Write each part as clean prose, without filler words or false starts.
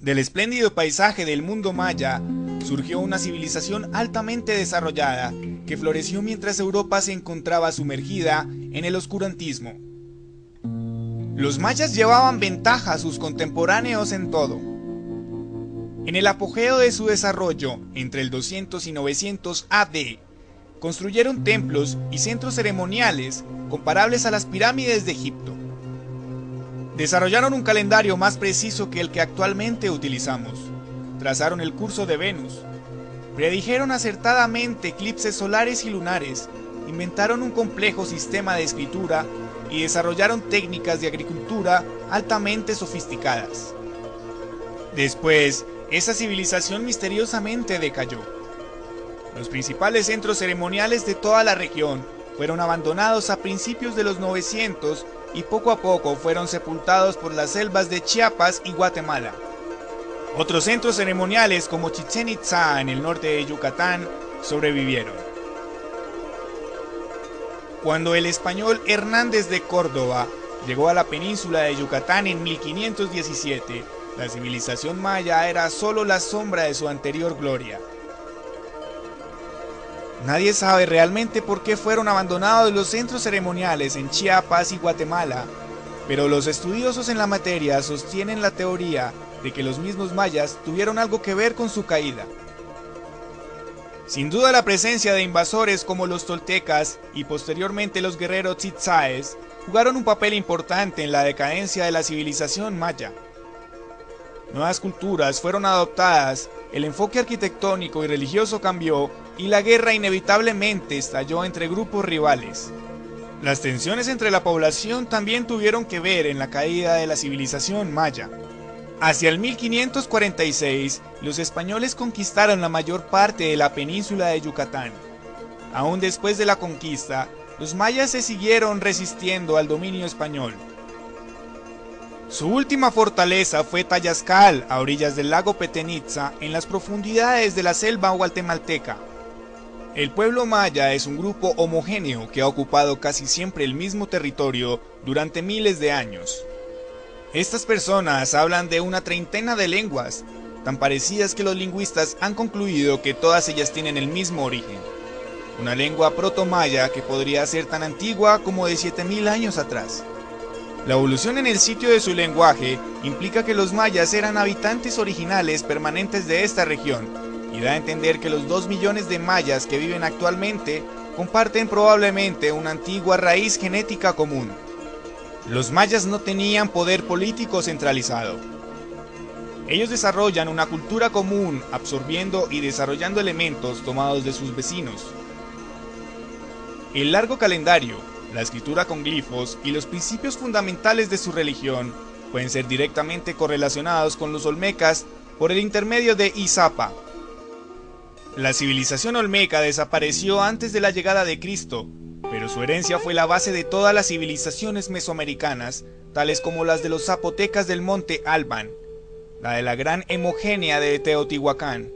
Del espléndido paisaje del mundo maya surgió una civilización altamente desarrollada que floreció mientras Europa se encontraba sumergida en el oscurantismo. Los mayas llevaban ventaja a sus contemporáneos en todo. En el apogeo de su desarrollo, entre el 200 y 900 AD, construyeron templos y centros ceremoniales comparables a las pirámides de Egipto. Desarrollaron un calendario más preciso que el que actualmente utilizamos. Trazaron el curso de Venus. Predijeron acertadamente eclipses solares y lunares. Inventaron un complejo sistema de escritura y desarrollaron técnicas de agricultura altamente sofisticadas. Después, esa civilización misteriosamente decayó. Los principales centros ceremoniales de toda la región fueron abandonados a principios de los 900 y poco a poco fueron sepultados por las selvas de Chiapas y Guatemala. Otros centros ceremoniales como Chichén Itzá en el norte de Yucatán sobrevivieron. Cuando el español Hernández de Córdoba llegó a la península de Yucatán en 1517, la civilización maya era solo la sombra de su anterior gloria. Nadie sabe realmente por qué fueron abandonados los centros ceremoniales en Chiapas y Guatemala, pero los estudiosos en la materia sostienen la teoría de que los mismos mayas tuvieron algo que ver con su caída. Sin duda la presencia de invasores como los toltecas y posteriormente los guerreros tzitzaes jugaron un papel importante en la decadencia de la civilización maya. Nuevas culturas fueron adoptadas, el enfoque arquitectónico y religioso cambió y la guerra inevitablemente estalló entre grupos rivales. Las tensiones entre la población también tuvieron que ver en la caída de la civilización maya. Hacia el 1546, los españoles conquistaron la mayor parte de la península de Yucatán. Aún después de la conquista, los mayas se siguieron resistiendo al dominio español. Su última fortaleza fue Tayascal, a orillas del lago Petenitza, en las profundidades de la selva guatemalteca. El pueblo maya es un grupo homogéneo que ha ocupado casi siempre el mismo territorio durante miles de años. Estas personas hablan de una treintena de lenguas, tan parecidas que los lingüistas han concluido que todas ellas tienen el mismo origen. Una lengua proto-maya que podría ser tan antigua como de 7000 años atrás. La evolución en el sitio de su lenguaje implica que los mayas eran habitantes originales permanentes de esta región, y da a entender que los 2 millones de mayas que viven actualmente comparten probablemente una antigua raíz genética común. Los mayas no tenían poder político centralizado. Ellos desarrollan una cultura común, absorbiendo y desarrollando elementos tomados de sus vecinos. El largo calendario, la escritura con glifos y los principios fundamentales de su religión pueden ser directamente correlacionados con los olmecas por el intermedio de Izapa. La civilización olmeca desapareció antes de la llegada de Cristo, pero su herencia fue la base de todas las civilizaciones mesoamericanas, tales como las de los zapotecas del monte Alban, la de la gran Hemogenia de Teotihuacán,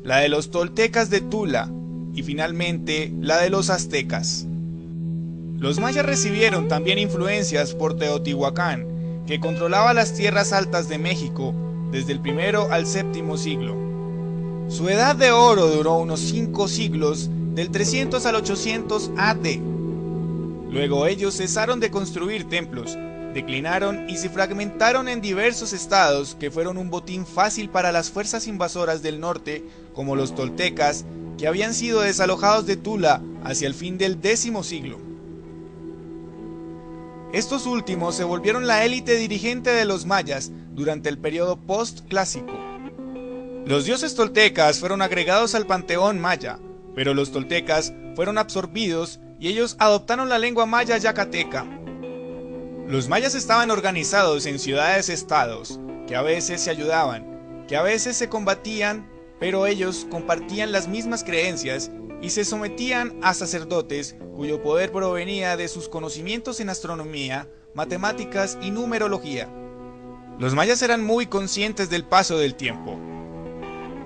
la de los toltecas de Tula y finalmente la de los aztecas. Los mayas recibieron también influencias por Teotihuacán, que controlaba las tierras altas de México desde el primero al séptimo siglo. Su edad de oro duró unos 5 siglos, del 300 al 800 AD. Luego ellos cesaron de construir templos, declinaron y se fragmentaron en diversos estados que fueron un botín fácil para las fuerzas invasoras del norte, como los toltecas, que habían sido desalojados de Tula hacia el fin del 10º siglo. Estos últimos se volvieron la élite dirigente de los mayas durante el periodo post-clásico. Los dioses toltecas fueron agregados al panteón maya, pero los toltecas fueron absorbidos y ellos adoptaron la lengua maya yacateca. Los mayas estaban organizados en ciudades-estados, que a veces se ayudaban, que a veces se combatían, pero ellos compartían las mismas creencias y se sometían a sacerdotes cuyo poder provenía de sus conocimientos en astronomía, matemáticas y numerología. Los mayas eran muy conscientes del paso del tiempo.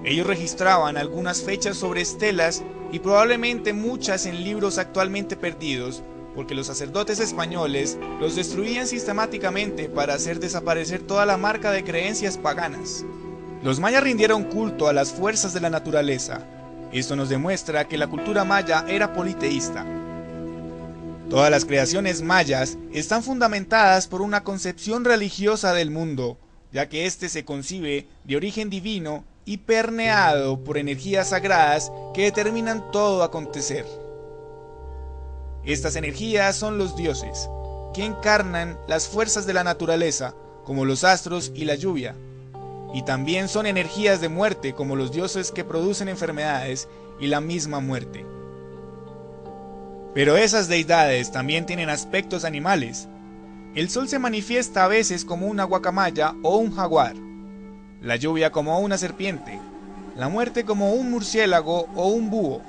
Ellos registraban algunas fechas sobre estelas y probablemente muchas en libros actualmente perdidos, porque los sacerdotes españoles los destruían sistemáticamente para hacer desaparecer toda la marca de creencias paganas. Los mayas rindieron culto a las fuerzas de la naturaleza. Esto nos demuestra que la cultura maya era politeísta. Todas las creaciones mayas están fundamentadas por una concepción religiosa del mundo, ya que éste se concibe de origen divino y permeado por energías sagradas que determinan todo acontecer. Estas energías son los dioses, que encarnan las fuerzas de la naturaleza, como los astros y la lluvia, y también son energías de muerte, como los dioses que producen enfermedades y la misma muerte. Pero esas deidades también tienen aspectos animales. El sol se manifiesta a veces como una guacamaya o un jaguar, la lluvia como una serpiente, la muerte como un murciélago o un búho.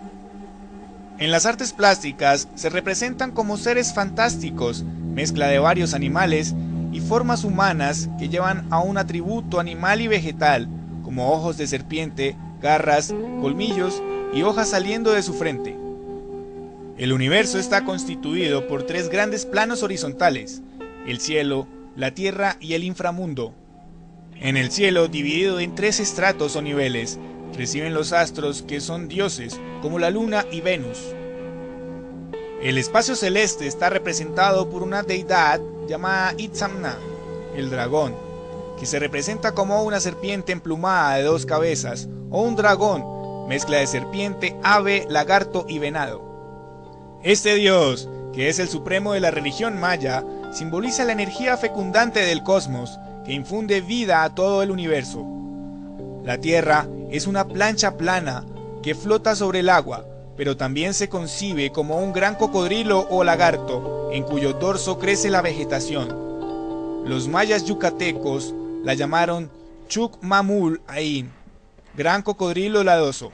En las artes plásticas se representan como seres fantásticos, mezcla de varios animales y formas humanas que llevan a un atributo animal y vegetal, como ojos de serpiente, garras, colmillos y hojas saliendo de su frente. El universo está constituido por 3 grandes planos horizontales: el cielo, la tierra y el inframundo. En el cielo, dividido en 3 estratos o niveles, reciben los astros, que son dioses, como la luna y Venus. El espacio celeste está representado por una deidad llamada Itzamna, el dragón, que se representa como una serpiente emplumada de 2 cabezas, o un dragón, mezcla de serpiente, ave, lagarto y venado. Este dios, que es el supremo de la religión maya, simboliza la energía fecundante del cosmos, que infunde vida a todo el universo. La tierra es una plancha plana que flota sobre el agua, pero también se concibe como un gran cocodrilo o lagarto, en cuyo dorso crece la vegetación. Los mayas yucatecos la llamaron Chucmamul Ain, gran cocodrilo ladoso.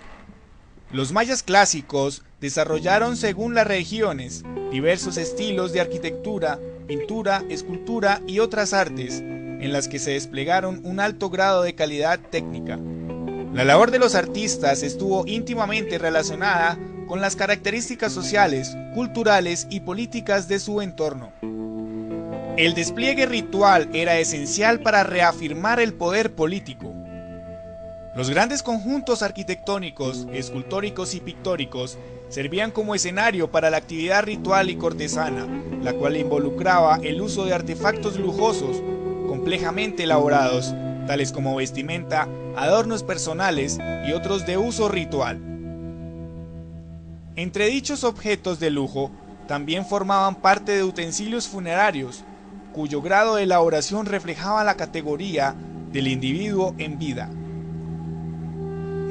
Los mayas clásicos desarrollaron, según las regiones, diversos estilos de arquitectura, pintura, escultura y otras artes, en las que se desplegaron un alto grado de calidad técnica. La labor de los artistas estuvo íntimamente relacionada con las características sociales, culturales y políticas de su entorno. El despliegue ritual era esencial para reafirmar el poder político. Los grandes conjuntos arquitectónicos, escultóricos y pictóricos servían como escenario para la actividad ritual y cortesana, la cual involucraba el uso de artefactos lujosos, complejamente elaborados, tales como vestimenta, adornos personales y otros de uso ritual. Entre dichos objetos de lujo, también formaban parte de utensilios funerarios, cuyo grado de elaboración reflejaba la categoría del individuo en vida.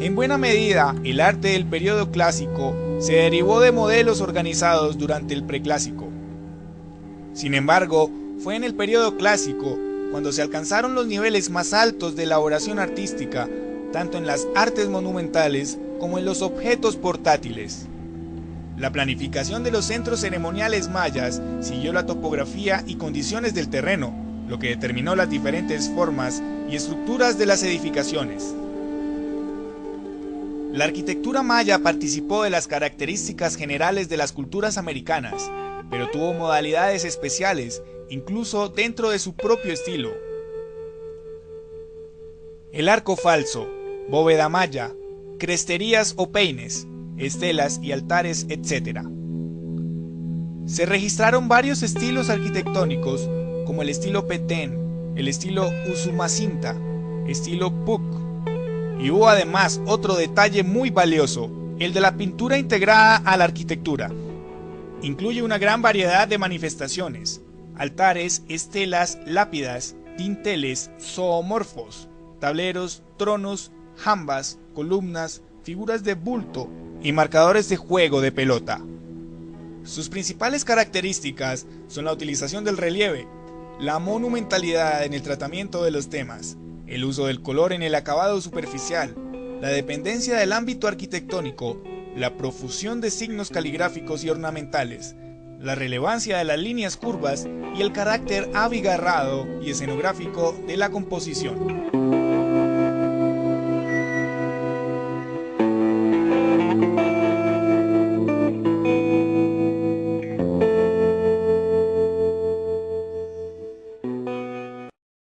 En buena medida, el arte del periodo clásico se derivó de modelos organizados durante el preclásico. Sin embargo, fue en el periodo clásico cuando se alcanzaron los niveles más altos de elaboración artística, tanto en las artes monumentales como en los objetos portátiles. La planificación de los centros ceremoniales mayas siguió la topografía y condiciones del terreno, lo que determinó las diferentes formas y estructuras de las edificaciones. La arquitectura maya participó de las características generales de las culturas americanas, pero tuvo modalidades especiales, incluso dentro de su propio estilo. El arco falso, bóveda maya, cresterías o peines, estelas y altares, etc. Se registraron varios estilos arquitectónicos, como el estilo Petén, el estilo Usumacinta, estilo Puc, y hubo además otro detalle muy valioso, el de la pintura integrada a la arquitectura. Incluye una gran variedad de manifestaciones: altares, estelas, lápidas, dinteles, zoomorfos, tableros, tronos, jambas, columnas, figuras de bulto y marcadores de juego de pelota. Sus principales características son la utilización del relieve, la monumentalidad en el tratamiento de los temas, el uso del color en el acabado superficial, la dependencia del ámbito arquitectónico, la profusión de signos caligráficos y ornamentales, la relevancia de las líneas curvas y el carácter abigarrado y escenográfico de la composición.